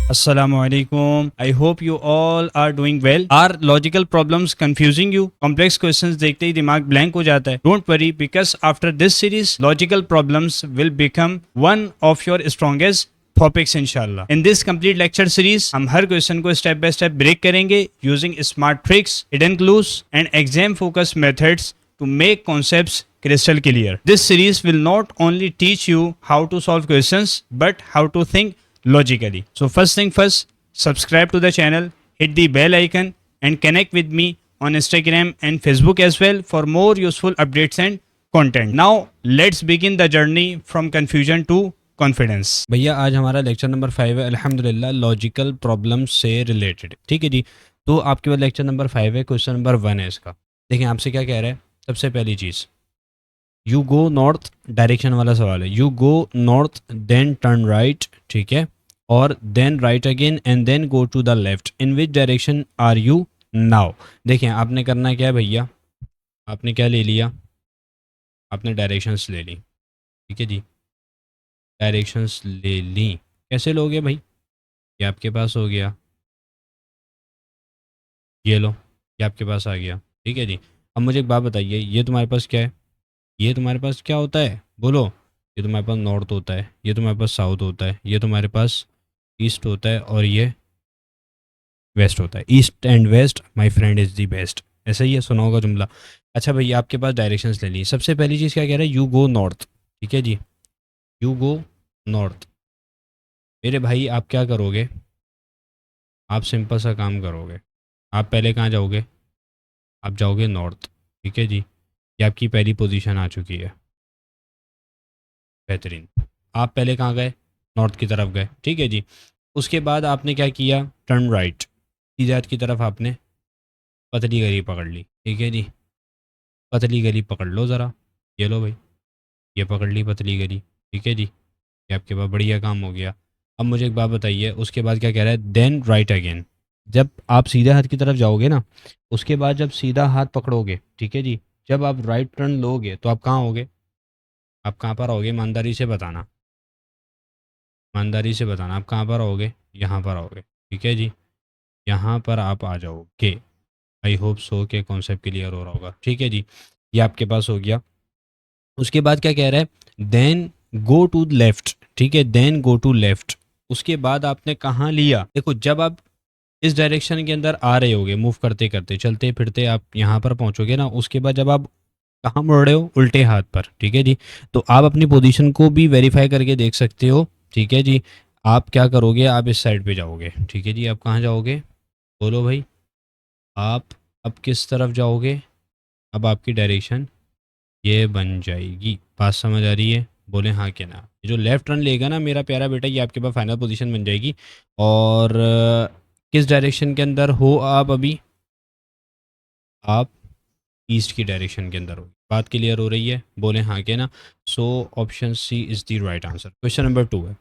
Assalamualaikum. I hope you all are doing well. Are logical problems confusing you? Complex questions देखते ही दिमाग blank हो जाता है. Don't worry because after this series, logical problems will become one of your strongest topics इंशाल्लाह. In this complete lecture series, हम हर question को step by step break करेंगे using smart tricks, hidden clues and exam focused methods to make concepts crystal clear. This series will not only teach you how to solve questions but how to think logically. So first thing first, subscribe to the channel, hit the bell icon and connect with me on Instagram and Facebook as well for more useful updates and content. Now let's begin the journey from confusion to confidence. भैया आज हमारा lecture number 5 है अल्हम्दुलिल्लाह logical problems से related. ठीक है जी, तो आपके पास लेक्चर नंबर 5 है, क्वेश्चन नंबर 1 है इसका. देखें आपसे क्या कह रहा है. सबसे पहली चीज़, यू गो नॉर्थ, डायरेक्शन वाला सवाल है. You go north then turn right, ठीक है, और then right again and then go to the left. In which direction are you now. देखें आपने करना क्या है भैया, आपने क्या ले लिया, आपने डायरेक्शंस ले ली. ठीक है जी, डायरेक्शंस ले ली. कैसे लोगे भाई, ये आपके पास हो गया, ये लो, ये आपके पास आ गया. ठीक है जी, अब मुझे एक बात बताइए, ये तुम्हारे पास क्या है, ये तुम्हारे पास क्या होता है, बोलो. ये तुम्हारे पास नॉर्थ होता है, ये तुम्हारे पास साउथ होता है, ये तुम्हारे पास ईस्ट होता है और ये वेस्ट होता है. East and west my friend is the best. ऐसा ही है, सुना होगा जुमला. अच्छा भैया आपके पास डायरेक्शंस ले ली. सबसे पहली चीज़ क्या कह रहा है, यू गो नॉर्थ. ठीक है जी, यू गो नॉर्थ. मेरे भाई आप क्या करोगे, आप सिंपल सा काम करोगे. आप पहले कहाँ जाओगे, आप जाओगे नॉर्थ. ठीक है जी, ये आपकी पहली पोजीशन आ चुकी है. बेहतरीन. आप पहले कहाँ गए, नॉर्थ की तरफ गए. ठीक है जी, उसके बाद आपने क्या किया, टर्न राइट, सीधे हाथ की तरफ आपने पतली गली पकड़ ली. ठीक है जी, पतली गली पकड़ लो ज़रा. ये लो भाई, ये पकड़ ली पतली गली. ठीक है जी, ये आपके पास बढ़िया काम हो गया. अब मुझे एक बात बताइए, उसके बाद क्या कह रहा है, देन राइट अगेन. जब आप सीधे हाथ की तरफ जाओगे ना, उसके बाद जब सीधा हाथ पकड़ोगे, ठीक है जी, जब आप राइट टर्न लोगे तो आप कहाँ होगे, आप कहाँ पर आओगे, ईमानदारी से बताना, ईमानदारी से बताना, आप कहाँ पर आओगे, यहाँ पर आओगे. ठीक है जी, यहाँ पर आप आ जाओगे. आई होप सो के कॉन्सेप्ट क्लियर हो रहा होगा. ठीक है जी, ये आपके पास हो गया. उसके बाद क्या कह रहा है, देन गो टू लेफ्ट. ठीक है, देन गो टू लेफ्ट. उसके बाद आपने कहाँ लिया, देखो जब आप इस डायरेक्शन के अंदर आ रहे होगे, मूव करते करते चलते फिरते आप यहाँ पर पहुँचोगे ना, उसके बाद जब आप कहाँ मुड़ रहे हो, उल्टे हाथ पर. ठीक है जी, तो आप अपनी पोजीशन को भी वेरीफाई करके देख सकते हो. ठीक है जी, आप क्या करोगे, आप इस साइड पे जाओगे. ठीक है जी, आप कहाँ जाओगे, बोलो भाई, आप अब किस तरफ जाओगे. अब आपकी डायरेक्शन ये बन जाएगी. बात समझ आ रही है, बोले हाँ क्या ना. जो लेफ्ट टर्न लेगा ना मेरा प्यारा बेटा, ये आपके पास फाइनल पोजीशन बन जाएगी. और किस डायरेक्शन के अंदर हो आप अभी, आप ईस्ट की डायरेक्शन के अंदर हो. बात क्लियर हो रही है, बोले हाँ के ना. So option C is the right answer. Question number 2 है.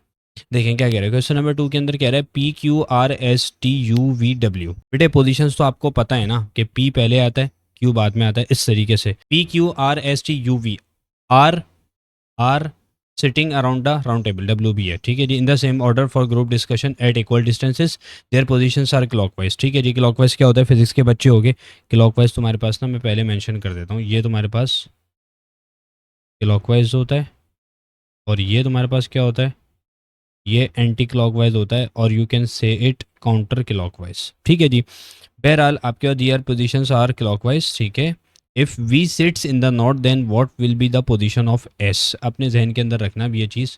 देखें क्या कह रहा है, क्वेश्चन नंबर 2 के अंदर कह रहा है P Q R S T U V W. बेटे पोजीशंस तो आपको पता है ना कि पी पहले आता है, क्यू बाद में आता है. इस तरीके से P Q R S T U V, are are sitting around the round table, W B है. ठीक है जी, in the same order for group discussion at equal distances, their positions are clockwise. ठीक है जी, क्लॉकवाइज क्या होता है, physics के बच्चे हो गए. क्लॉकवाइज तुम्हारे पास ना, मैं पहले मेंशन कर देता हूँ, ये तुम्हारे पास क्लॉकवाइज होता है और ये तुम्हारे पास क्या होता है, ये एंटी क्लॉकवाइज होता है, और you can say it counter clockwise. ठीक है जी, बहरहाल आपके पास दियर पोजीशंस आर क्लॉकवाइज. ठीक है, if V sits in the north then what will be the position of S. अपने जहन के अंदर रखना भी ये चीज़,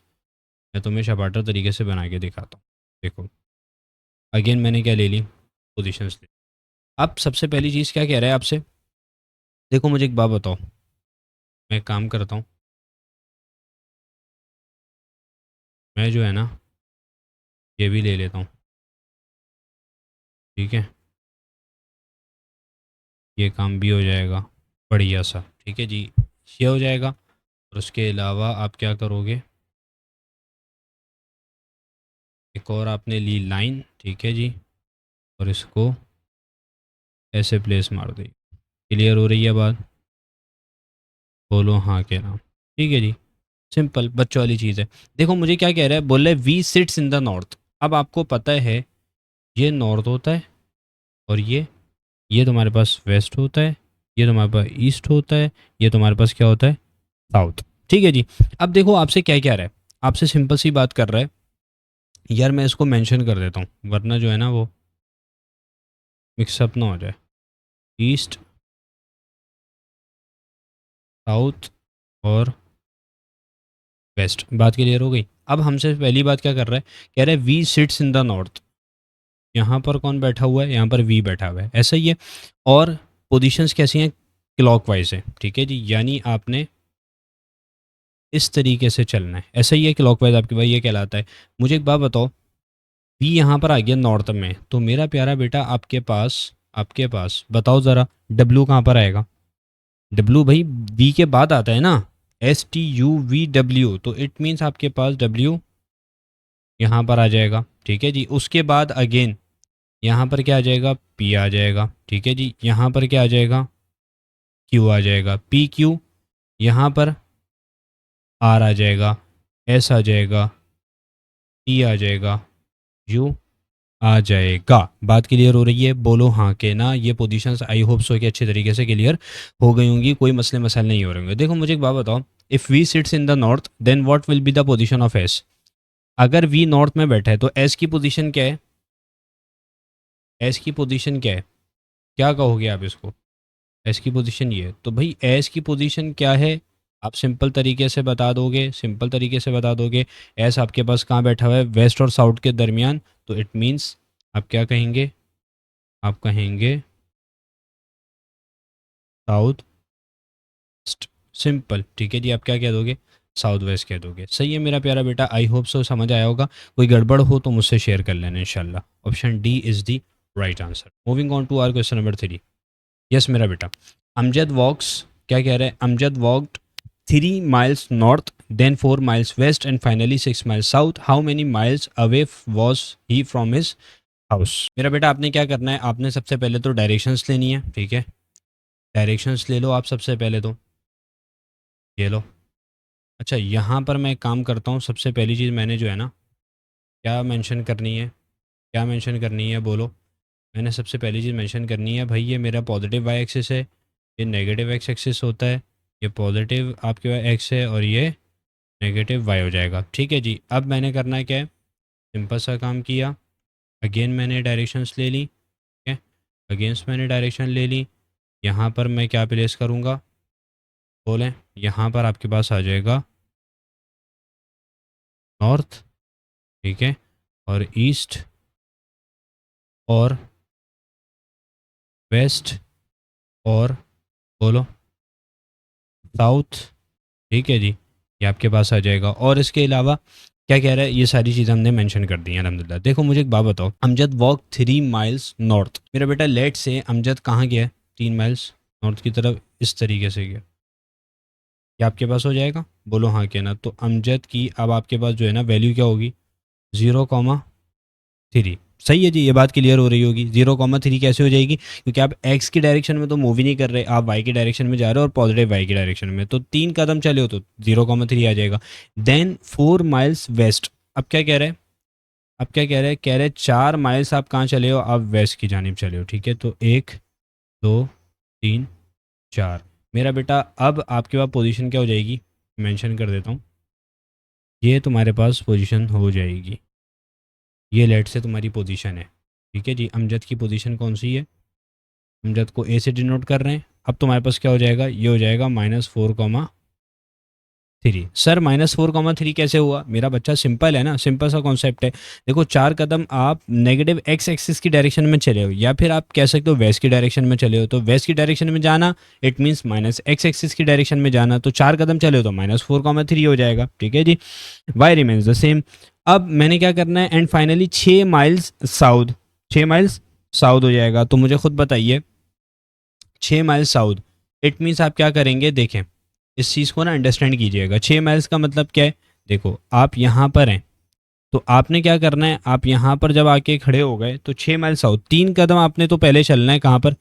मैं तुम्हें शपाटर तरीके से बना के दिखाता हूँ. देखो अगेन मैंने क्या ले ली, पोजीशंस ले. अब सबसे पहली चीज़ क्या कह रहा है आपसे, देखो मुझे एक बात बताओ, मैं एक काम करता हूँ, मैं जो है ना ये भी ले लेता हूँ. ठीक है, ये काम भी हो जाएगा बढ़िया सा. ठीक है जी, ये हो जाएगा. और उसके अलावा आप क्या करोगे, एक और आपने ली लाइन. ठीक है जी, और इसको ऐसे प्लेस मार दी. क्लियर हो रही है बात, बोलो हाँ के नाम. ठीक है जी, सिंपल बच्चों वाली चीज़ है. देखो मुझे क्या कह रहा है, बोल रहा है we sits in the north. अब आपको पता है ये नॉर्थ होता है और ये तुम्हारे पास वेस्ट होता है, ये तुम्हारे पास ईस्ट होता है, ये तुम्हारे पास क्या होता है, साउथ। ठीक है जी। अब देखो आपसे क्या क्या रहा है, आपसे सिंपल सी बात कर रहा है यार, मैं इसको मेंशन कर देता हूँ वरना जो है ना वो मिक्सअप ना हो जाए। ईस्ट, साउथ और वेस्ट, बात क्लियर हो गई। अब हमसे पहली बात क्या कर रहा है, कह रहा है we sits in the north. यहाँ पर कौन बैठा हुआ है, यहाँ पर वी बैठा हुआ है, ऐसा ही है। और पोजीशंस कैसी हैं, क्लॉकवाइज है। ठीक है जी, यानी आपने इस तरीके से चलना है, ऐसा ही है क्लॉकवाइज आपके भाई ये कहलाता है। मुझे एक बात बताओ, वी यहाँ पर आ गया नॉर्थ में, तो मेरा प्यारा बेटा आपके पास बताओ ज़रा डब्ल्यू कहाँ पर आएगा। डब्ल्यू भाई वी के बाद आता है ना, STUVW, तो इट मीन्स आपके पास डब्ल्यू यहाँ पर आ जाएगा। ठीक है जी, उसके बाद अगेन यहाँ पर क्या आ जाएगा, P आ जाएगा। ठीक है जी, यहाँ पर क्या आ जाएगा, Q आ जाएगा, PQ, यहाँ पर R आ जाएगा, S आ जाएगा, T आ जाएगा, U आ जाएगा। बात क्लियर हो रही है, बोलो हाँ के ना। ये पोजीशंस आई होप सो कि अच्छे तरीके से क्लियर हो गई होंगी, कोई मसले मसाइल नहीं हो रहे होंगे। देखो मुझे एक बात बताओ, if V sits in the north then what will be the position of S. अगर वी नॉर्थ में बैठा है तो एस की पोजीशन क्या है, एस की पोजीशन क्या है, क्या कहोगे आप इसको, एस की पोजीशन ये है। तो भाई एस की पोजीशन क्या है, आप सिंपल तरीके से बता दोगे, सिंपल तरीके से बता दोगे। एस आपके पास कहाँ बैठा हुआ है, वेस्ट और साउथ के दरमियान, तो इट मीन्स आप क्या कहेंगे, आप कहेंगे साउथ वेस्ट, सिंपल। ठीक है जी, आप क्या कह दोगे, साउथ वेस्ट कह दोगे। सही है मेरा प्यारा बेटा, आई होप सो समझ आया होगा। कोई गड़बड़ हो तो मुझसे शेयर कर लेना इंशाल्लाह। Option D is the right answer. Moving on to our question number 3। Yes मेरा बेटा, अमजद वॉक्स, क्या कह रहे हैं, Amjad walked 3 miles north, then 4 miles west and finally 6 miles south. How many miles away was he from his house. मेरा बेटा आपने क्या करना है, आपने सबसे पहले तो डायरेक्शंस लेनी है। ठीक है, डायरेक्शंस ले लो आप सबसे पहले तो, ये लो। अच्छा यहाँ पर मैं एक काम करता हूँ, सबसे पहली चीज़ मैंने जो है ना क्या मेंशन करनी है, क्या मेंशन करनी है बोलो। मैंने सबसे पहली चीज़ मेंशन करनी है भाई, ये मेरा पॉजिटिव वाई एक्सिस है, ये नेगेटिव एक्स एक्सिस होता है, ये पॉजिटिव आपके पास एक्स है और ये नेगेटिव वाई हो जाएगा। ठीक है जी, अब मैंने करना है क्या है, सिंपल सा काम किया, अगेन मैंने डायरेक्शंस ले ली। ठीक है, अगेंस्ट मैंने डायरेक्शन ले ली, यहाँ पर मैं क्या प्लेस करूँगा, बोलें, यहाँ पर आपके पास आ जाएगा नॉर्थ। ठीक है, और ईस्ट और वेस्ट और बोलो साउथ। ठीक है जी, ये आपके पास आ जाएगा। और इसके अलावा क्या कह रहा है, ये सारी चीज़ें हमने मेंशन कर दी हैं अलहमदिल्ला। देखो मुझे एक बात बताओ, अमजद वॉक 3 miles नॉर्थ। मेरा बेटा लेट से अमजद कहाँ गया है, 3 miles नॉर्थ की तरफ, इस तरीके से गया, ये आपके पास हो जाएगा, बोलो हाँ क्या ना। तो अमजद की अब आपके पास जो है ना वैल्यू क्या होगी, 0,3। सही है जी, ये बात क्लियर हो रही होगी। 0,3 कैसे हो जाएगी, क्योंकि आप एक्स की डायरेक्शन में तो मूव ही नहीं कर रहे, आप वाई की डायरेक्शन में जा रहे हो और पॉजिटिव वाई की डायरेक्शन में, तो 3 कदम चले हो तो 0,3 आ जाएगा। Then 4 miles west. अब क्या कह रहे हैं, अब क्या कह रहे हैं, कह रहे हैं 4 miles आप कहाँ चले हो, आप वेस्ट की जानिब चले हो। ठीक है, तो 1, 2, 3, 4। मेरा बेटा अब आपके पास पोजीशन क्या हो जाएगी, मेंशन कर देता हूँ, ये तुम्हारे पास पोजीशन हो जाएगी, ये लेट से तुम्हारी पोजीशन है। ठीक है जी, अमजद की पोजीशन कौन सी है, अमजद को ए से डिनोट कर रहे हैं। अब तुम्हारे पास क्या हो जाएगा, ये हो जाएगा -4,3। सर -4,3 कैसे हुआ मेरा बच्चा, सिंपल है ना, सिंपल सा कॉन्सेप्ट है। देखो 4 कदम आप नेगेटिव एक्स एक्सिस की डायरेक्शन में चले हो, या फिर आप कह सकते हो वेस्ट की डायरेक्शन में चले हो, तो वेस्ट की डायरेक्शन में जाना it means minus x axis की डायरेक्शन में जाना, तो 4 कदम चले हो तो -4,3 हो जाएगा। ठीक है जी, वाई रिमेन्स द सेम। अब मैंने क्या करना है, and finally 6 miles south, 6 miles south हो जाएगा। तो मुझे खुद बताइए 6 miles साउथ, इट मीन्स आप क्या करेंगे, देखें इस चीज़ को ना अंडरस्टैंड कीजिएगा। 6 miles का मतलब क्या है, देखो आप यहाँ पर हैं तो आपने क्या करना है, आप यहाँ पर जब आके खड़े हो गए तो 6 miles साउथ 3 कदम आपने तो पहले चलना है, कहाँ पर,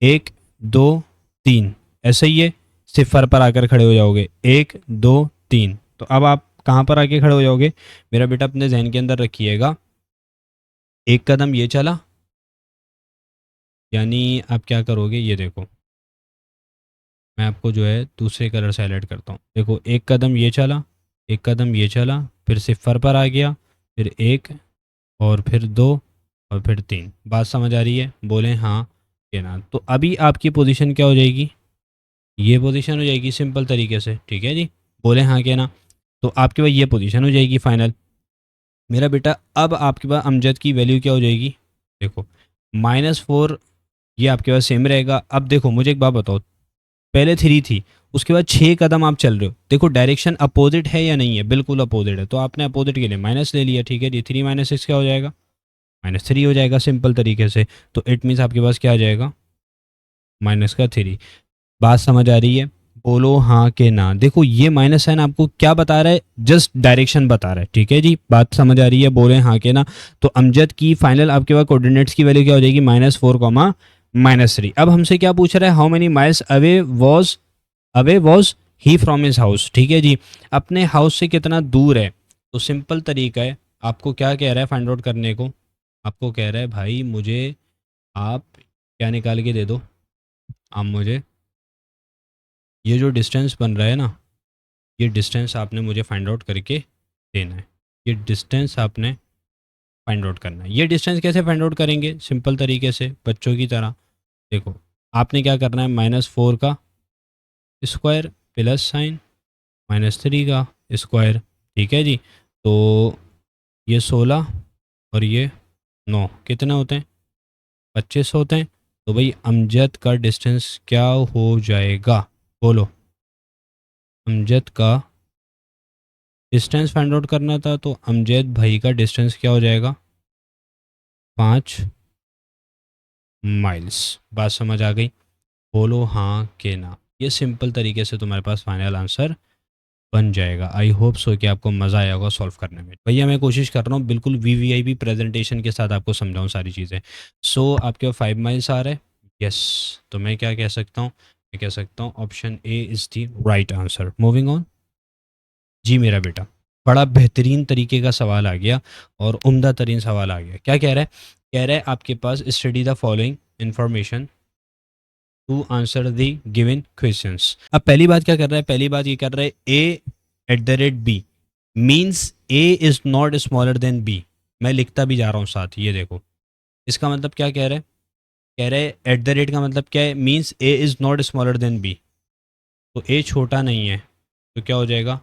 1, 2, 3, ऐसा ही है, सिफर पर आकर खड़े हो जाओगे, 1, 2, 3। तो अब आप कहाँ पर आके खड़े हो जाओगे, मेरा बेटा अपने जहन के अंदर रखिएगा, एक कदम ये चला, यानी आप क्या करोगे, ये देखो मैं आपको जो है दूसरे कलर से हाईलाइट करता हूँ। देखो एक कदम ये चला, एक कदम ये चला, फिर सिफर पर आ गया, फिर एक, और फिर दो, और फिर तीन। बात समझ आ रही है? बोले हाँ के ना। तो अभी आपकी पोजीशन क्या हो जाएगी, ये पोजीशन हो जाएगी सिंपल तरीके से, ठीक है जी। बोले हाँ के ना, तो आपके पास ये पोजीशन हो जाएगी फाइनल। मेरा बेटा अब आपके पास अमजद की वैल्यू क्या हो जाएगी, देखो -4, ये आपके पास सेम रहेगा। अब देखो मुझे एक बात बताओ, पहले 3 थी, उसके बाद 6 कदम आप चल रहे हो, देखो डायरेक्शन अपोजिट है या नहीं है, बिल्कुल अपोजिट है, तो आपने अपोजिट के लिए माइनस ले लिया, ठीक है जी। 3 - 6 क्या हो जाएगा, -3 हो जाएगा सिंपल तरीके से। तो इट मीन्स आपके पास क्या आ जाएगा, -3। बात समझ आ रही है? बोलो हाँ के ना। देखो ये माइनस साइन आपको क्या बता रहा है, जस्ट डायरेक्शन बता रहा है, ठीक है जी। बात समझ आ रही है? बोले हाँ के ना। तो अमजद की फाइनल आपके पास कोऑर्डिनेट्स की वैल्यू क्या हो जाएगी, -4, -3। अब हमसे क्या पूछ रहा है, how many miles away was he from his house, ठीक है जी। अपने हाउस से कितना दूर है, तो सिंपल तरीका है, आपको क्या कह रहा है फाइंड आउट करने को, आपको कह रहा है भाई मुझे आप क्या निकाल के दे दो, आप मुझे ये जो डिस्टेंस बन रहा है ना, ये डिस्टेंस आपने मुझे फाइंड आउट करके देना है। ये डिस्टेंस आपने फाइंड आउट करना है। ये डिस्टेंस कैसे फाइंड आउट करेंगे, सिंपल तरीके से बच्चों की तरह। देखो आपने क्या करना है, -4 का स्क्वायर प्लस साइन -3 का स्क्वायर, ठीक है जी। तो ये 16 और ये 9 कितने होते हैं, 25 होते हैं। तो भाई अमजद का डिस्टेंस क्या हो जाएगा, बोलो। अमजद का डिस्टेंस फाइंड आउट करना था, तो अमजद भाई का डिस्टेंस क्या हो जाएगा, 5 माइल्स। बात समझ आ गई? बोलो हाँ के ना। ये सिंपल तरीके से तुम्हारे पास फाइनल आंसर बन जाएगा। आई होप सो कि आपको मज़ा आया होगा सॉल्व करने में। भैया मैं कोशिश कर रहा हूँ बिल्कुल वीवीआईपी प्रेजेंटेशन के साथ आपको समझाऊँ सारी चीज़ें। सो आपके 5 माइल्स आ रहे हैं, यस। तो मैं क्या कह सकता हूँ, मैं कह सकता हूँ option A is the right answer. Moving on. जी मेरा बेटा, बड़ा बेहतरीन तरीके का सवाल आ गया और उम्दा तरीन सवाल आ गया। क्या कह रहा है, कह रहा है आपके पास study the following information to answer the given questions. अब पहली बात क्या कर रहा है, पहली बात ये कर रहा है a@b means a is not smaller than b। मैं लिखता भी जा रहा हूँ साथ, ये देखो इसका मतलब क्या कह रहा है, कह रहा है एट द रेट का मतलब क्या है, means a is not smaller than b। तो a छोटा नहीं है, तो क्या हो जाएगा,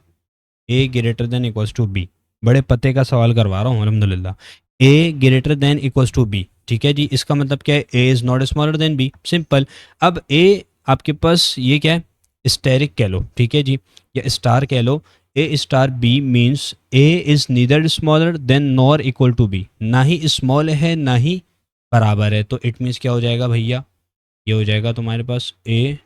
a greater than equals to b। बड़े पते का सवाल करवा रहा हूँ अल्हम्दुलिल्लाह। a greater than equals to b, ठीक है जी। इसका मतलब क्या है, a is not smaller than b, simple. अब a आपके पास ये क्या है, स्टेरिक कह लो, ठीक है जी, या स्टार कह लो। a star b means a is neither smaller than nor equal to b, ना ही स्मॉल है ना ही बराबर है। तो इट मीन्स क्या हो जाएगा भैया, ये हो जाएगा तुम्हारे पास a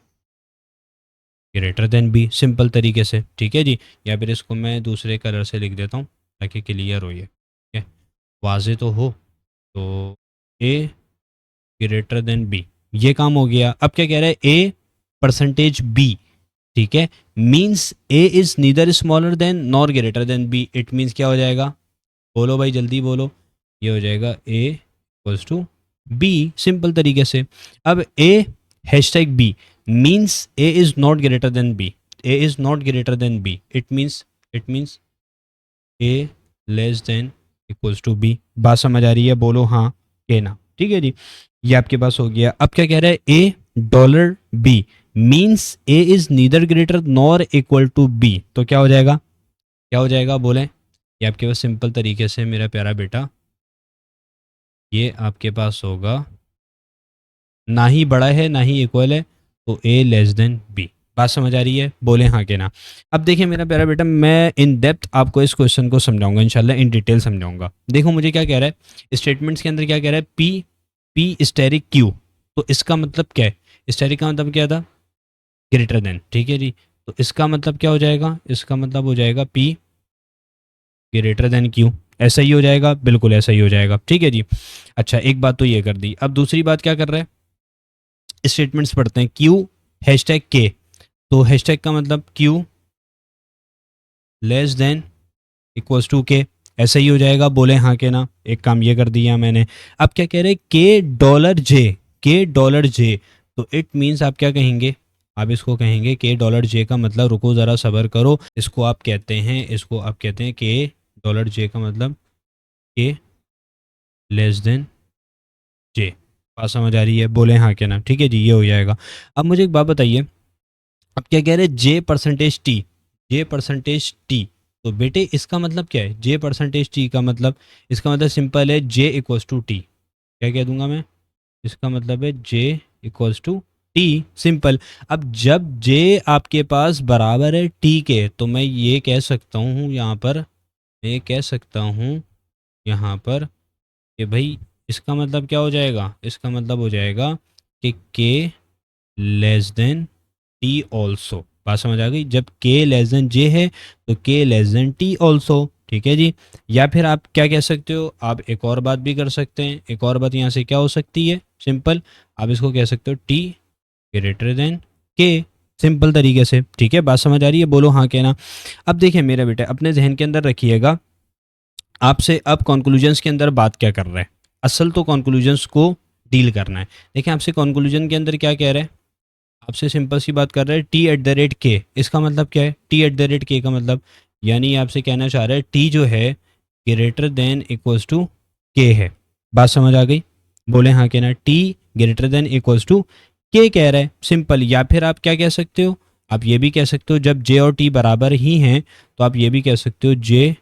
greater than B, simple तरीके से, ठीक है जी। या फिर इसको मैं दूसरे कलर से लिख देता हूँ ताकि क्लियर हो, ये ठीक है, वाजे तो हो। तो ए ग्रेटर देन बी, ये काम हो गया। अब क्या कह रहा है, ए परसेंटेज बी, ठीक है, means A is neither smaller than nor greater than B. It means क्या हो जाएगा, बोलो भाई जल्दी बोलो, ये हो जाएगा A equals to B, simple तरीके से। अब A hashtag B means A is not greater than B, A is not greater than B. It means A less than equals to B. बात समझ आ रही है? बोलो हाँ के ना, ठीक है जी। ये आपके पास हो गया। अब क्या कह रहा है, A dollar B means A is neither greater nor equal to B. तो क्या हो जाएगा, क्या हो जाएगा, बोले। ये आपके पास सिंपल तरीके से मेरा प्यारा बेटा, ये आपके पास होगा ना ही बड़ा है ना ही इक्वल है, तो ए लेस देन बी। बात समझ आ रही है? बोले हाँ के ना। अब देखिए मेरा प्यारा बेटा, मैं इन डेप्थ आपको इस क्वेश्चन को समझाऊंगा इंशाल्लाह, इन डिटेल समझाऊंगा। देखो मुझे क्या कह रहा है, स्टेटमेंट्स के अंदर क्या कह रहा है, पी पी स्टेरिक क्यू। तो इसका मतलब क्या है, स्टेरिक का मतलब क्या था, ग्रेटर देन, ठीक है जी। तो इसका मतलब क्या हो जाएगा, इसका मतलब हो जाएगा पी ग्रेटर देन क्यू। ऐसा ही हो जाएगा, बिल्कुल ऐसा ही हो जाएगा, ठीक है जी। अच्छा एक बात तो ये कर दी। अब दूसरी बात क्या कर रहा है, स्टेटमेंट्स पढ़ते हैं। क्यू हैशटैग के, तो हैशटैग का मतलब Q less than equals to K. ऐसा ही हो जाएगा, बोले हाँ के ना। एक काम ये कर दिया मैंने। अब क्या कह रहे हैं, के डॉलर जे, तो इट मीन्स आप क्या कहेंगे, आप इसको कहेंगे के $j का मतलब, रुको ज़रा सब्र करो, इसको आप कहते हैं के$j का मतलब के लेस देन जे। बात समझ आ रही है, बोले हाँ के ना। ठीक है जी, ये हो जाएगा। अब मुझे एक बात बताइए, अब क्या कह रहे हैं, जे परसेंटेज टी, तो बेटे इसका मतलब क्या है, जे परसेंटेज टी का मतलब, इसका मतलब सिंपल है, जे=टी। क्या कह दूंगा मैं, इसका मतलब है जे=टी, सिंपल। अब जब जे आपके पास बराबर है टी के, तो मैं ये कह सकता हूँ यहाँ पर, मैं कह सकता हूँ यहाँ पर कि भाई इसका मतलब क्या हो जाएगा, इसका मतलब हो जाएगा कि के लेस देन टी ऑल्सो। बात समझ आ गई, जब के लेस देन जे है तो के लेस देन टी ऑल्सो। ठीक है जी। या फिर आप क्या कह सकते हो, आप एक और बात भी कर सकते हैं। एक और बात यहाँ से क्या हो सकती है, सिंपल, आप इसको कह सकते हो टी ग्रेटर देन के, सिंपल तरीके से। ठीक है, बात समझ आ रही है, बोलो हाँ कहना। अब देखिए मेरा बेटा, अपने जहन के अंदर रखिएगा, आपसे अब कंक्लूजन्स के अंदर बात क्या कर रहा है, असल तो कंक्लूजन्स को डील करना है। देखिए आपसे कंक्लूजन के अंदर क्या कह रहा है, आपसे सिंपल सी बात कर रहा है, टी@के, इसका मतलब क्या है, टी@के का मतलब, यानी आपसे कहना चाह रहा है टी जो है greater than equals to K है। बात समझ आ गई, बोले हाँ कहना, T greater than equals to K कह रहा है, सिंपल। या फिर आप क्या कह सकते हो, आप ये भी कह सकते हो, जब जे और टी बराबर ही हैं तो आप ये भी कह सकते हो जे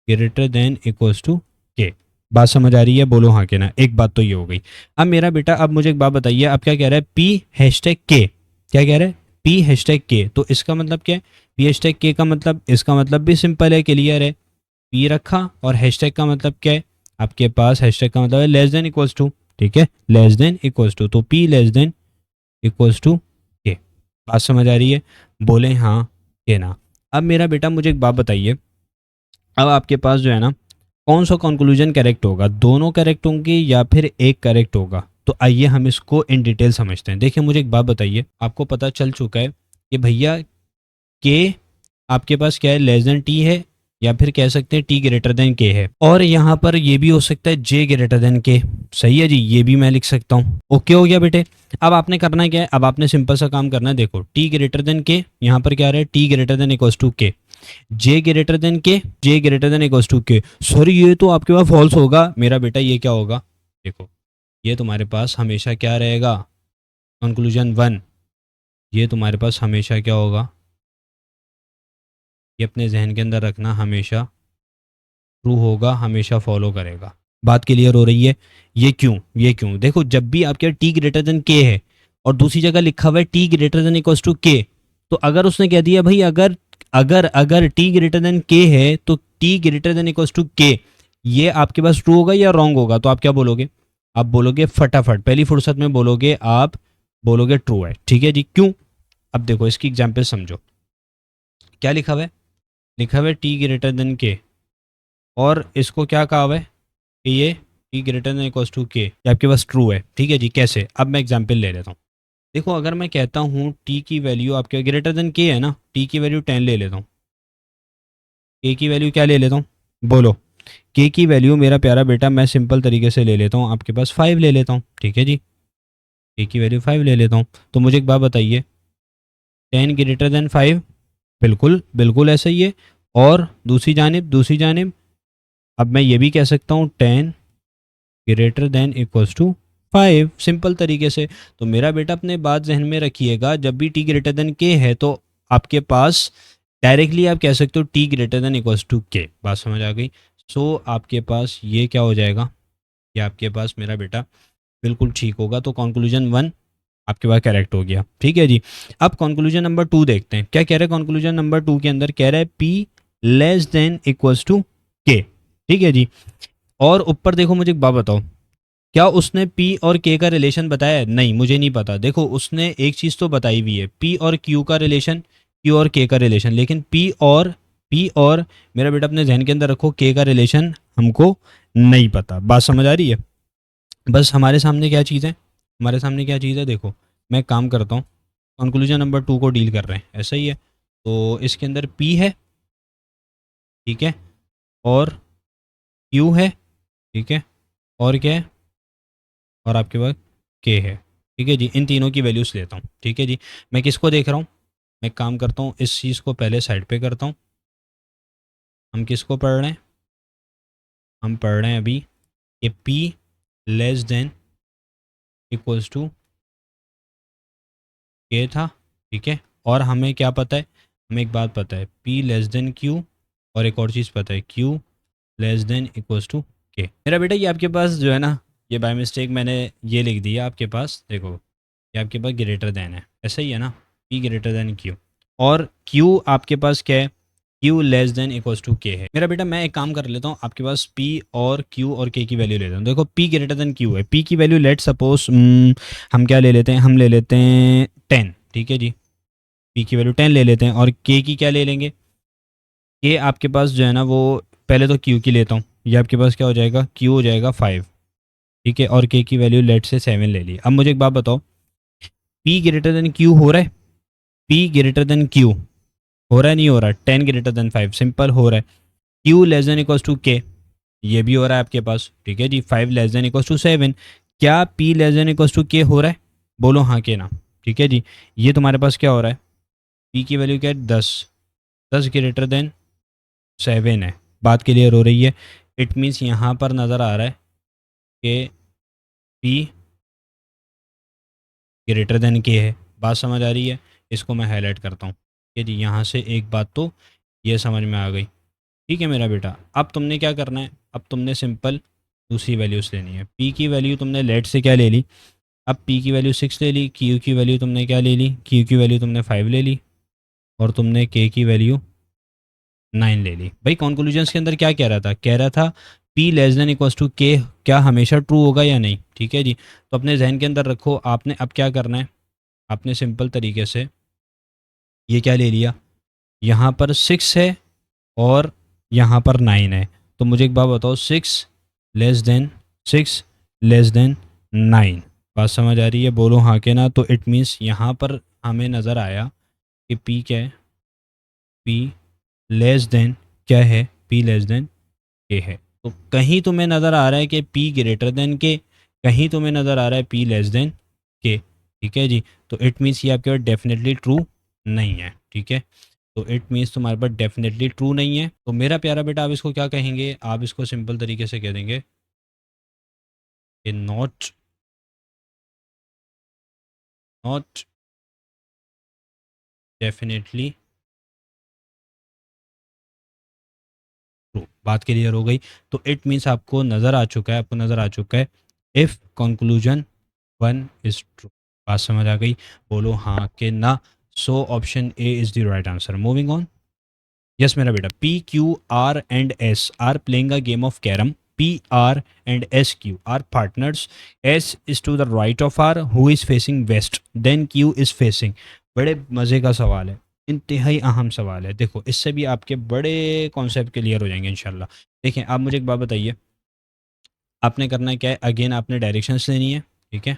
greater than equals to K. बात समझ आ रही है, बोलो हाँ कहना। एक बात तो ये हो गई। अब मेरा बेटा, अब मुझे एक बात बताइए, अब क्या कह रहा है, p#k, क्या कह रहा है, p#k, तो इसका मतलब क्या है, p#k का मतलब, इसका मतलब भी सिंपल है, क्लियर है, p रखा और हैशटैग का मतलब क्या है, आपके पास हैशटैग का मतलब है लेस देन इक्वल्स टू। ठीक है, लेस देन इक्वल्स टू, तो p less than equals to K. बात समझ आ रही है, बोले हाँ के ना। अब मेरा बेटा मुझे एक बात बताइए, अब आपके पास जो है ना, कौन सा कंक्लूजन करेक्ट होगा, दोनों करेक्ट होंगे या फिर एक करेक्ट होगा, तो आइए हम इसको इन डिटेल समझते हैं। देखिए मुझे एक बात बताइए, आपको पता चल चुका है कि भैया के आपके पास क्या है, लेस देन टी है, या फिर कह सकते हैं टी ग्रेटर देन के है, और यहाँ पर ये भी हो सकता है जे ग्रेटर देन के। सही है जी, ये भी मैं लिख सकता हूँ। ओके हो गया बेटे। अब आपने करना क्या है, अब आपने सिंपल सा काम करना है, देखो टी ग्रेटर देन के, यहाँ पर क्या आ रहा है, T greater than equals to K, J greater than K, J greater than equals to K. Sorry, ये तो आपके पास फॉल्स होगा मेरा बेटा, ये क्या होगा, देखो ये तुम्हारे पास हमेशा क्या रहेगा, कंक्लूजन 1, ये तुम्हारे पास हमेशा क्या होगा, ये अपने जहन के अंदर रखना, हमेशा ट्रू होगा, हमेशा फॉलो करेगा। बात क्लियर हो रही है, ये क्यों देखो, जब भी आपके टी ग्रेटर देन के है और दूसरी जगह लिखा हुआ है T greater than equals to K, तो अगर उसने कह दिया भाई, अगर अगर अगर टी ग्रेटर देन के है तो T greater than equals to K, ये आपके पास ट्रू होगा या रॉन्ग होगा, तो आप क्या बोलोगे, आप बोलोगे फटाफट पहली फुर्सत में बोलोगे, आप बोलोगे ट्रू है। ठीक है जी, क्यों, अब देखो इसकी एग्जाम्पल समझो, क्या लिखा हुआ है, लिखा हुआ है टी ग्रेटर देन के, और इसको क्या कहा हुआ है कि ये T greater than equals to K, ये आपके पास ट्रू है। ठीक है जी, कैसे, अब मैं एग्जांपल ले लेता हूँ। देखो अगर मैं कहता हूँ टी की वैल्यू आपके ग्रेटर देन के है ना, टी की वैल्यू 10 ले लेता हूँ, के की वैल्यू क्या ले लेता हूँ, बोलो, के की वैल्यू मेरा प्यारा बेटा मैं सिंपल तरीके से ले लेता हूँ, आपके पास 5 ले लेता हूँ। ठीक है जी, के की वैल्यू 5 ले लेता हूँ, तो मुझे एक बात बताइए, 10 ग्रेटर देन 5, बिल्कुल बिल्कुल ऐसा ही है। और दूसरी जानिब अब मैं ये भी कह सकता हूँ 10 greater than equals to 5, simple तरीके से। तो मेरा बेटा अपने बात जहन में रखिएगा, जब भी टी ग्रेटर देन के है तो आपके पास डायरेक्टली आप कह सकते हो T greater than equals to K. बात समझ आ गई। सो आपके पास ये क्या हो जाएगा, ये आपके पास मेरा बेटा बिल्कुल ठीक होगा, तो कंक्लूजन 1 आपके पास करेक्ट हो गया। ठीक है जी। अब कंक्लूजन नंबर 2 देखते हैं, क्या कह रहे हैं कंक्लूजन नंबर 2 के अंदर, कह रहा है P less than equals to K. ठीक है जी। और ऊपर देखो, मुझे एक बात बताओ, क्या उसने पी और के का रिलेशन बताया है, नहीं मुझे नहीं पता। देखो उसने एक चीज़ तो बताई हुई है, पी और क्यू का रिलेशन, क्यू और के का रिलेशन, लेकिन पी और मेरा बेटा अपने जहन के अंदर रखो, के का रिलेशन हमको नहीं पता। बात समझ आ रही है। बस हमारे सामने क्या चीज़ है, हमारे सामने क्या चीज़ है, देखो मैं एक काम करता हूँ, कंक्लूजन नंबर 2 को डील कर रहे हैं, ऐसा ही है। तो इसके अंदर पी है, ठीक है, और क्यू है, ठीक है, और क्या है, और आपके पास के है, ठीक है जी। इन तीनों की वैल्यूज लेता हूँ, ठीक है जी। मैं किसको देख रहा हूँ, मैं एक काम करता हूँ, इस चीज़ को पहले साइड पे करता हूँ। हम किसको पढ़ रहे हैं, हम पढ़ रहे हैं अभी कि P less than equals to K था, ठीक है। और हमें क्या पता है, हमें एक बात पता है, P लेस देन Q, और एक और चीज़ पता है, Q less than equals to K. मेरा बेटा ये आपके पास जो है ना, ये बाय मिस्टेक मैंने ये लिख दिया आपके पास, देखो ये आपके पास ग्रेटर देन है, ऐसा ही है ना, P ग्रेटर देन Q, और Q आपके पास क्या है, Q less than equals to K है। मेरा बेटा मैं एक काम कर लेता हूँ, आपके पास P और Q और K की वैल्यू लेता हूँ। देखो P ग्रेटर देन Q है, P की वैल्यू लेट सपोज हम क्या ले लेते हैं, हम ले लेते हैं 10, ठीक है जी। P की वैल्यू 10 ले लेते हैं, और K की क्या ले लेंगे, K आपके पास जो है ना वो, पहले तो Q की लेता हूँ, ये आपके पास क्या हो जाएगा, Q हो जाएगा 5, ठीक है, और K की वैल्यू लेट से 7 ले ली। अब मुझे एक बात बताओ, P ग्रेटर देन Q हो रहा है, P ग्रेटर देन Q हो रहा है, नहीं हो रहा है, 10 ग्रेटर देन 5 सिंपल हो रहा है, Q less than equals to K, ये भी हो रहा है आपके पास, ठीक है जी। 5 लेस देन इक्वल्स टू 7, क्या P less than equals to K हो रहा है, बोलो हाँ के ना, ठीक है जी। ये तुम्हारे पास क्या हो रहा है, P की वैल्यू क्या है 10, 10 ग्रेटर देन 7 है, बात क्लियर हो रही है। इट मीन्स यहाँ पर नज़र आ रहा है कि P ग्रेटर देन के है, बात समझ आ रही है। इसको मैं हाईलाइट करता हूँ कि जी यहाँ से एक बात तो ये समझ में आ गई, ठीक है मेरा बेटा। अब तुमने क्या करना है, अब तुमने सिंपल दूसरी वैल्यूज लेनी है। P की वैल्यू तुमने लेट से क्या ले ली, अब P की वैल्यू 6 ले ली, Q की वैल्यू तुमने क्या ले ली, Q की वैल्यू तुमने 5 ले ली, और तुमने K की वैल्यू 9 ले ली। भाई कंक्लूजन्स के अंदर क्या कह रहा था, कह रहा था P less than equals to K क्या हमेशा ट्रू होगा या नहीं, ठीक है जी। तो अपने जहन के अंदर रखो, आपने अब क्या करना है, आपने सिंपल तरीके से ये क्या ले लिया, यहाँ पर 6 है और यहाँ पर 9 है, तो मुझे एक बात बताओ, 6 लेस देन 9, बात समझ आ रही है, बोलो हाँ के ना। तो इट मीन्स यहाँ पर हमें नज़र आया कि P क्या है, P लेस देन क्या है, P लेस देन K है। तो कहीं तुम्हें नज़र आ रहा है कि P ग्रेटर देन K, कहीं तुम्हें नज़र आ रहा है P लेस देन K, ठीक है जी। तो इट मीन्स ये आपके पास डेफिनेटली ट्रू नहीं है, ठीक है। तो इट मीन्स तुम्हारे पास डेफिनेटली ट्रू नहीं है। तो मेरा प्यारा बेटा आप इसको क्या कहेंगे, आप इसको सिंपल तरीके से कह देंगे कि नॉट डेफिनेटली ट्रू, बात क्लियर हो गई। तो इट मीन्स आपको नज़र आ चुका है, आपको नज़र आ चुका है इफ़ कंक्लूजन 1 इज ट्रू, बात समझ आ गई, बोलो हाँ के ना। So option A is the right answer. Moving on. Yes मेरा बेटा, P Q R and S are playing a game of carom. P R and S Q are partners. S is to the right of R, who is facing west. Then Q is facing. बड़े मज़े का सवाल है, इंतहाई अहम सवाल है। देखो इससे भी आपके बड़े कॉन्सेप्ट क्लियर हो जाएंगे इंशाल्लाह। देखिए आप मुझे एक बात बताइए, आपने करना क्या है, अगेन आपने डायरेक्शंस लेनी है, ठीक है।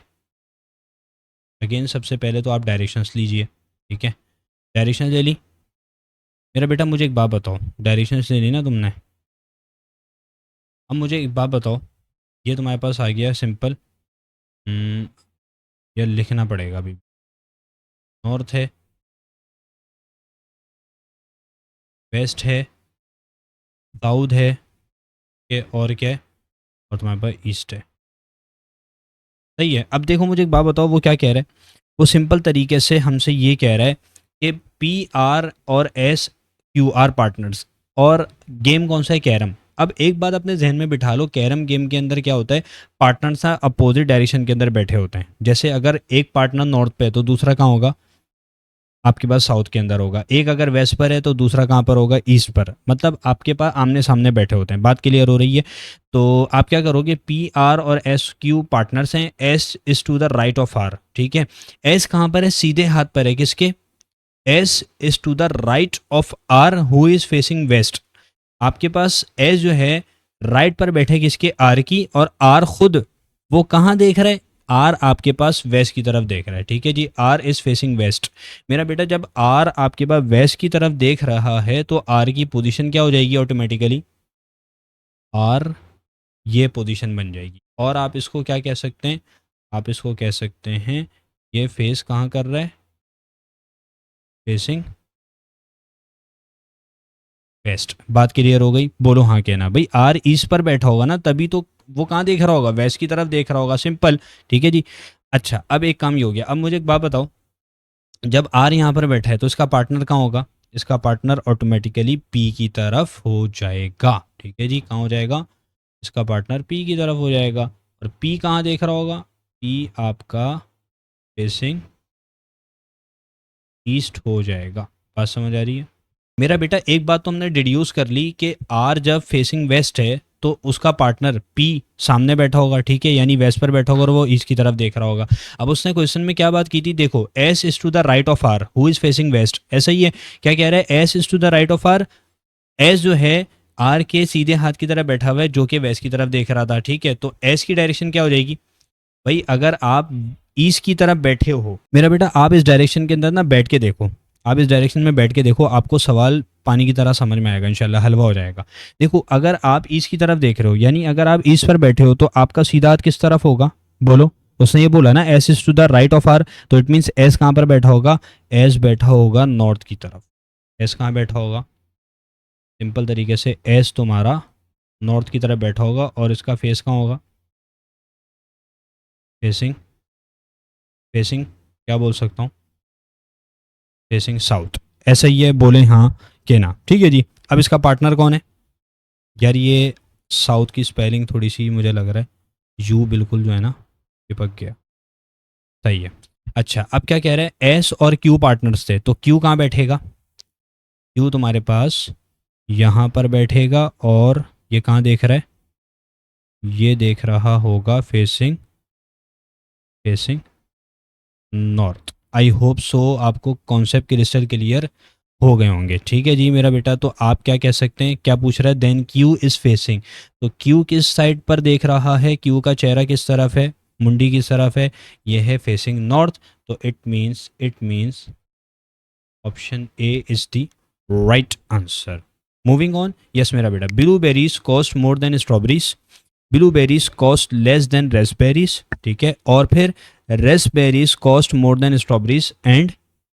अगेन सबसे पहले तो आप डायरेक्शंस लीजिए, ठीक है। डायरेक्शन ले ली। मेरा बेटा मुझे एक बात बताओ, डायरेक्शंस ले ली ना तुमने, अब मुझे एक बात बताओ, ये तुम्हारे पास आ गया सिंपल, ये लिखना पड़ेगा अभी, नॉर्थ है, वेस्ट है, साउथ है, के और क्या है, और तुम्हारे पास ईस्ट है, सही है। अब देखो मुझे एक बात बताओ, वो क्या कह रहा है, वो सिंपल तरीके से हमसे ये कह रहा है कि पी आर और एस क्यू आर पार्टनर्स, और गेम कौन सा है, कैरम। अब एक बात अपने जहन में बिठा लो, कैरम गेम के अंदर क्या होता है, पार्टनर्स अपोजिट डायरेक्शन के अंदर बैठे होते हैं। जैसे अगर एक पार्टनर नॉर्थ पे है तो दूसरा कहाँ होगा, आपके पास साउथ के अंदर होगा। एक अगर वेस्ट पर है तो दूसरा कहाँ पर होगा, ईस्ट पर। मतलब आपके पास आमने सामने बैठे होते हैं, बात क्लियर हो रही है। तो आप क्या करोगे, पी आर और एस क्यू पार्टनर्स हैं, S is to the right of R, ठीक है। एस कहाँ पर है, सीधे हाथ पर है किसके, S is to the right of R who is facing west. आपके पास एस जो है राइट पर बैठे किसके, आर की, और आर खुद वो कहाँ देख रहा है, आर आपके पास वेस्ट की तरफ देख रहा है, ठीक है जी। R is facing west. मेरा बेटा जब आर आपके पास वेस्ट की तरफ देख रहा है तो आर की पोजीशन क्या हो जाएगी ऑटोमेटिकली, आर ये पोजीशन बन जाएगी। और आप इसको क्या कह सकते हैं, आप इसको कह सकते हैं ये फेस कहाँ कर रहा है, फेसिंग वेस्ट। बात क्लियर हो गई, बोलो हाँ कहना। भाई आर ईस्ट पर बैठा होगा ना, तभी तो वो कहाँ देख रहा होगा, वेस्ट की तरफ देख रहा होगा, सिंपल। ठीक है जी। अच्छा अब एक काम ये हो गया, अब मुझे एक बात बताओ, जब आर यहाँ पर बैठा है तो इसका पार्टनर कहाँ होगा, इसका पार्टनर ऑटोमेटिकली पी की तरफ हो जाएगा। ठीक है जी, कहाँ हो जाएगा, इसका पार्टनर पी की तरफ हो जाएगा। और पी कहाँ देख रहा होगा, पी आपका फेसिंग ईस्ट हो जाएगा। बात समझ आ रही है मेरा बेटा? एक बात तो हमने डिड्यूस कर ली कि आर जब फेसिंग वेस्ट है तो उसका पार्टनर पी सामने बैठा होगा, ठीक है, यानी वेस्ट पर बैठा होगा और वो ईस्ट की तरफ देख रहा होगा। अब उसने क्वेश्चन में क्या बात की थी, देखो S is to the right of R who is facing west, ऐसा ही है। क्या कह रहा है, S is to the right of R, S जो है आर के सीधे हाथ की तरफ बैठा हुआ है जो कि वेस्ट की तरफ देख रहा था। ठीक है, तो एस की डायरेक्शन क्या हो जाएगी, भाई अगर आप ईस्ट की तरफ बैठे हो मेरा बेटा, आप इस डायरेक्शन के अंदर ना बैठ के देखो, आप इस डायरेक्शन में बैठ के देखो, आपको सवाल पानी की तरह समझ में आएगा, इंशाल्लाह हलवा हो जाएगा। देखो अगर आप ईस्ट की तरफ देख रहे हो, यानी अगर आप ईस्ट पर बैठे हो तो आपका सीधा हाथ किस तरफ होगा, बोलो। उसने ये बोला ना S is to the right of R, तो इट मीन्स एस कहाँ पर बैठा होगा, एस बैठा होगा नॉर्थ की तरफ। एस कहाँ बैठा होगा, सिंपल तरीके से एस तुम्हारा नॉर्थ की तरफ बैठा होगा और इसका फेस कहाँ होगा, फेसिंग, फेसिंग क्या बोल सकता हूँ, फेसिंग साउथ। ऐसा ही है, बोले हाँ के ना। ठीक है जी। अब इसका पार्टनर कौन है, यार ये साउथ की स्पेलिंग थोड़ी सी मुझे लग रहा है यू बिल्कुल जो है ना चिपक गया, सही है। अच्छा अब क्या कह रहा है, एस और क्यू पार्टनर्स थे, तो क्यू कहाँ बैठेगा, क्यू तुम्हारे पास यहाँ पर बैठेगा और ये कहाँ देख रहा है, ये देख रहा होगा facing, facing north. I hope so आपको कॉन्सेप्ट क्रिस्टल क्लियर हो गए होंगे। ठीक है जी मेरा बेटा, तो आप क्या कह सकते हैं, क्या पूछ रहा है, देन क्यू इज फेसिंग, तो क्यू किस साइड पर देख रहा है, क्यू का चेहरा किस तरफ है, मुंडी किस तरफ है, यह है फेसिंग नॉर्थ। तो it means option A is the right answer. Moving on, yes मेरा बेटा, blueberries cost more than strawberries, blueberries cost less than raspberries, ठीक है, और फिर raspberries cost more than strawberries and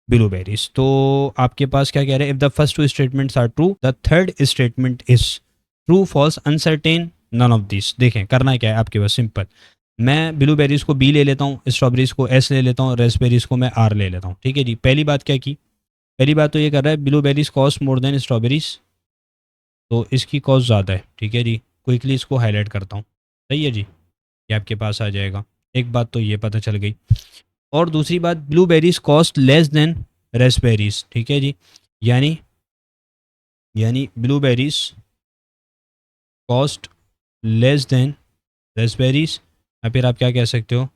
blueberries. तो आपके पास क्या कह रहे हैं, if the first two statements are true the third statement is true false uncertain none of this. देखें करना क्या है आपके पास, सिंपल, मैं ब्लूबेरीज को बी ले लेता हूँ, स्ट्रॉबेरीज को एस ले लेता हूँ, रेस्पबेरीज को मैं आर ले लेता हूँ। ठीक है जी, पहली बात क्या की, पहली बात तो ये कर रहा है blueberries cost more than strawberries, तो इसकी कॉस्ट ज़्यादा है। ठीक है जी, क्विकली इसको हाईलाइट करता हूँ, सही है जी, ये आपके पास आ जाएगा। एक बात तो ये पता चल गई, और दूसरी बात blueberries cost less than raspberries. ठीक है जी, यानी ब्लूबेरीज कॉस्ट लेस देन रेस्पबेरीज, या फिर आप क्या कह सकते हो,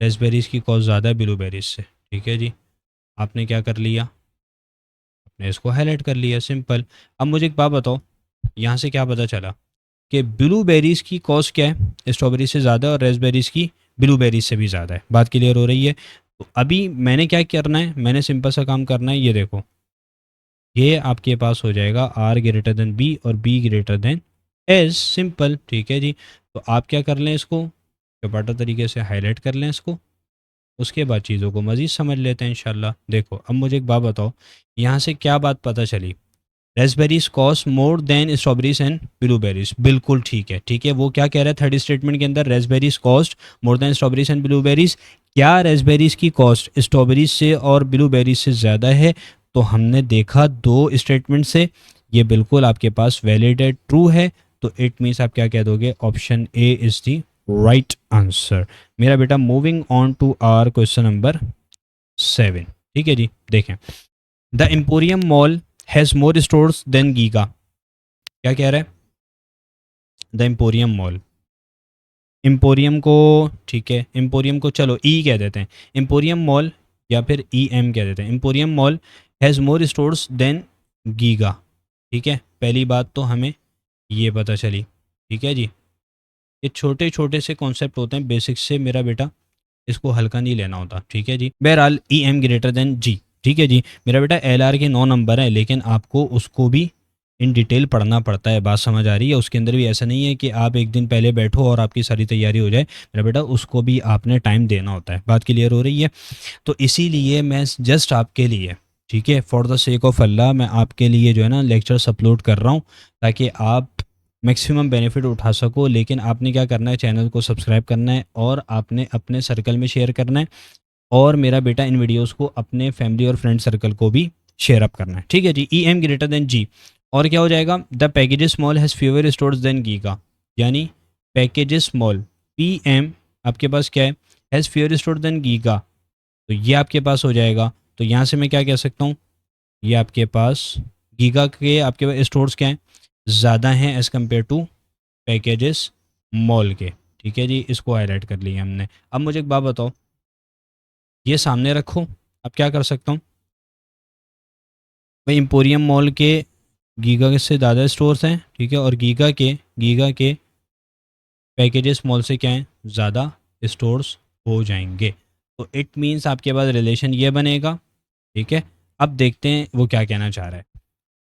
रेस्पबेरीज की कॉस्ट ज़्यादा है ब्लूबेरीज से। ठीक है जी, आपने क्या कर लिया, आपने इसको हाईलाइट कर लिया, सिंपल। अब मुझे एक बात बताओ, यहाँ से क्या पता चला कि ब्लूबेरीज की कॉस्ट क्या है, स्ट्रॉबेरी से ज़्यादा, और रेस्पबेरीज की ब्लूबेरीज से भी ज़्यादा है। बात क्लियर हो रही है? तो अभी मैंने क्या करना है, मैंने सिंपल सा काम करना है, ये देखो, ये आपके पास हो जाएगा आर ग्रेटर देन बी और be greater than S, simple. ठीक है जी, तो आप क्या कर लें, इसको चपाटा तरीके से हाईलाइट कर लें इसको, उसके बाद चीज़ों को मज़ीद समझ लेते हैं इंशाल्लाह। देखो अब मुझे एक बात बताओ, यहाँ से क्या बात पता चली, raspberries cost more than strawberries and blueberries, बिल्कुल ठीक है। ठीक है, वो क्या कह रहा है थर्ड स्टेटमेंट के अंदर, raspberries cost more than strawberries and blueberries, क्या रेस्पबेरीज की कॉस्ट स्ट्रॉबेरीज से और ब्लूबेरीज से ज़्यादा है? तो हमने देखा दो स्टेटमेंट से ये बिल्कुल आपके पास वैलिडेट ट्रू है, तो इट मीन्स आप क्या कह दोगे, option A is the right answer मेरा बेटा। Moving on to our question number 7। ठीक है जी, देखें, the emporium mall has more stores than Giga. क्या कह रहा है, द एम्पोरियम मॉल, एम्पोरियम को, ठीक है, एम्पोरियम को चलो ई कह देते हैं, एम्पोरियम मॉल या फिर ई एम कह देते हैं, emporium mall has more stores than Giga. ठीक है, पहली बात तो हमें ये पता चली। ठीक है जी, ये छोटे छोटे से कॉन्सेप्ट होते हैं बेसिक्स से मेरा बेटा, इसको हल्का नहीं लेना होता। ठीक है जी, बहरहाल ई एम ग्रेटर देन जी। ठीक है जी मेरा बेटा, एल आर के 9 नंबर है, लेकिन आपको उसको भी इन डिटेल पढ़ना पड़ता है। बात समझ आ रही है? उसके अंदर भी ऐसा नहीं है कि आप एक दिन पहले बैठो और आपकी सारी तैयारी हो जाए। मेरा बेटा उसको भी आपने टाइम देना होता है। बात क्लियर हो रही है? तो इसीलिए मैं जस्ट आपके लिए, ठीक है, फॉर द सेक ऑफ अल्लाह मैं आपके लिए जो है ना लेक्चर्स अपलोड कर रहा हूँ ताकि आप मैक्सिमम बेनिफिट उठा सको। लेकिन आपने क्या करना है, चैनल को सब्सक्राइब करना है और आपने अपने सर्कल में शेयर करना है, और मेरा बेटा इन वीडियोस को अपने फैमिली और फ्रेंड सर्कल को भी शेयर अप करना है। ठीक है जी। E M greater than G, और क्या हो जाएगा, the packages small has fewer stores than Giga, यानी पैकेजेस स्मॉल पी एम आपके पास क्या है, has fewer store than Giga, तो ये आपके पास हो जाएगा। तो यहाँ से मैं क्या कह सकता हूँ, ये आपके पास गीगा के आपके पास स्टोर्स क्या हैं, ज़्यादा हैं as compare to Packages Mall के। ठीक है जी, इसको हाईलाइट कर लिया हमने। अब मुझे एक बात बताओ, ये सामने रखो, अब क्या कर सकता हूँ भाई, एम्पोरियम मॉल के गीगा से ज़्यादा स्टोर्स हैं, ठीक है, और गीगा के पैकेजेस मॉल से क्या हैं, ज़्यादा स्टोर्स हो जाएंगे। तो इट मीन्स आपके पास रिलेशन ये बनेगा। ठीक है, अब देखते हैं वो क्या कहना चाह रहा है।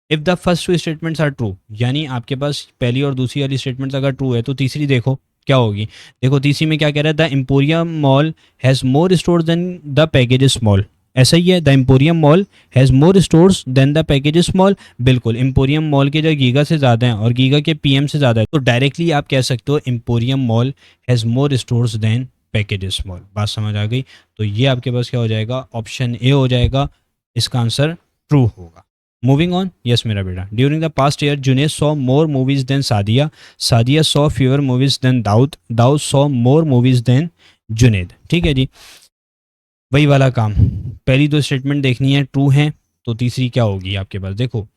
If the first two statements are true, यानी आपके पास पहली और दूसरी वाली स्टेटमेंट्स अगर ट्रू है तो तीसरी देखो क्या होगी। देखो तीसरी में क्या कह रहा है, the emporium mall has more store than the Packages Mall. ऐसा ही है, the emporium mall has more stores than the Packages Mall. बिल्कुल, एम्पोरियम मॉल के जो गीगा से ज़्यादा हैं और गीगा के पीएम से ज़्यादा है, तो डायरेक्टली आप कह सकते हो Emporium mall has more stores than Packages Mall. बात समझ आ गई? तो ये आपके पास क्या हो जाएगा, ऑप्शन ए हो जाएगा, इसका आंसर ट्रू होगा। मूविंग ऑन, यस मेरा बेटा, during the past year Junaid saw more movies than Sadia, Sadia saw fewer movies than Dawood, Dawood saw more movies than Junaid. ठीक है जी, वही वाला काम, पहली दो स्टेटमेंट देखनी है ट्रू है, तो तीसरी क्या होगी आपके पास, देखो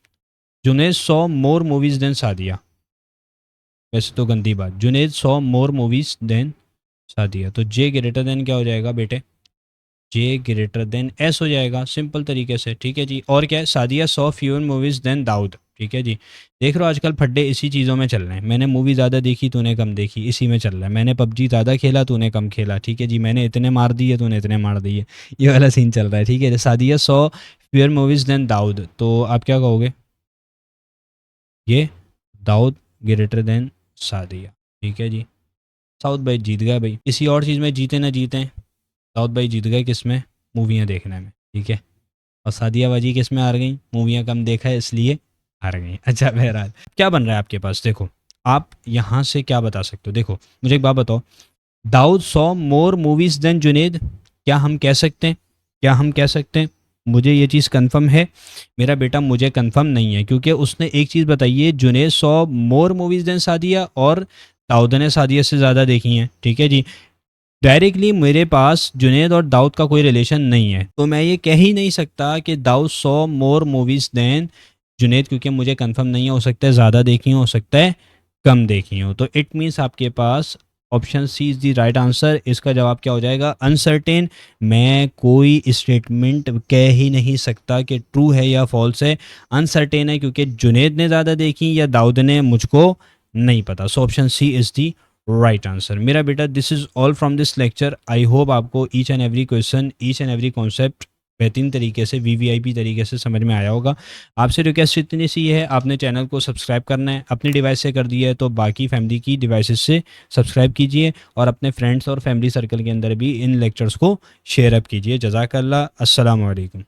Junaid saw more movies than Sadia, वैसे तो गंदी बात, Junaid saw more movies than Sadia, तो जे ग्रेटर देन क्या हो जाएगा बेटे, जे ग्रेटर देन एस हो जाएगा, सिंपल तरीके से। ठीक है जी, और क्या है, Sadia saw fewer movies than Dawood. ठीक है जी, देख रहे हो आजकल फड्डे इसी चीज़ों में चल रहे हैं, मैंने मूवी ज़्यादा देखी तूने कम देखी, इसी में चल रहा है, मैंने पबजी ज़्यादा खेला तूने कम खेला। ठीक है जी, मैंने इतने मार दिए तूने इतने मार दिए, ये वाला सीन चल रहा है। ठीक है, Sadia saw fewer movies than Dawood, तो आप क्या कहोगे, ये दाऊद ग्रेटर देन सादिया। ठीक है जी, साउथ भाई जीत गया भाई, किसी और चीज़ में जीते ना जीते, साउथ भाई जीत गए किस में, मूवियाँ देखने में। ठीक है, और सादिया बाजी किस में हार गई, मूवियाँ कम देखा है इसलिए हार गई। अच्छा बहरहाल, क्या बन रहा है आपके पास, देखो आप यहाँ से क्या बता सकते हो, देखो मुझे एक बात बताओ, Dawood saw more movies than Junaid, क्या हम कह सकते हैं, क्या हम कह सकते हैं, मुझे ये चीज़ कंफर्म है मेरा बेटा, मुझे कंफर्म नहीं है, क्योंकि उसने एक चीज़ बताई है, Junaid saw more movies than Sadia, और दाऊद ने सादिया से ज़्यादा देखी हैं। ठीक है जी, डायरेक्टली मेरे पास जुनेद और दाऊद का कोई रिलेशन नहीं है, तो मैं ये कह ही नहीं सकता कि Dawood saw more movies than Junaid, क्योंकि मुझे कंफर्म नहीं है, हो सकता है ज़्यादा देखी हो सकता है कम देखी हो। तो इट मीन्स आपके पास option C is the right answer. इसका जवाब क्या हो जाएगा, अनसर्टेन। मैं कोई स्टेटमेंट कह ही नहीं सकता कि ट्रू है या फॉल्स है, अनसर्टेन है, क्योंकि जुनेद ने ज़्यादा देखी या दाऊद ने, मुझको नहीं पता। So option C is the right answer. मेरा बेटा this is all from this lecture. I hope आपको each and every question, each and every concept बेहतरीन तरीके से वीवीआईपी तरीके से समझ में आया होगा। आपसे रिक्वेस्ट इतनी सी है, आपने चैनल को सब्सक्राइब करना है, अपनी डिवाइस से कर दिया है तो बाकी फैमिली की डिवाइसेस से सब्सक्राइब कीजिए, और अपने फ्रेंड्स और फैमिली सर्कल के अंदर भी इन लेक्चर्स को शेयर अप कीजिए। जज़ाकल्लाह, अस्सलाम वालेकुम।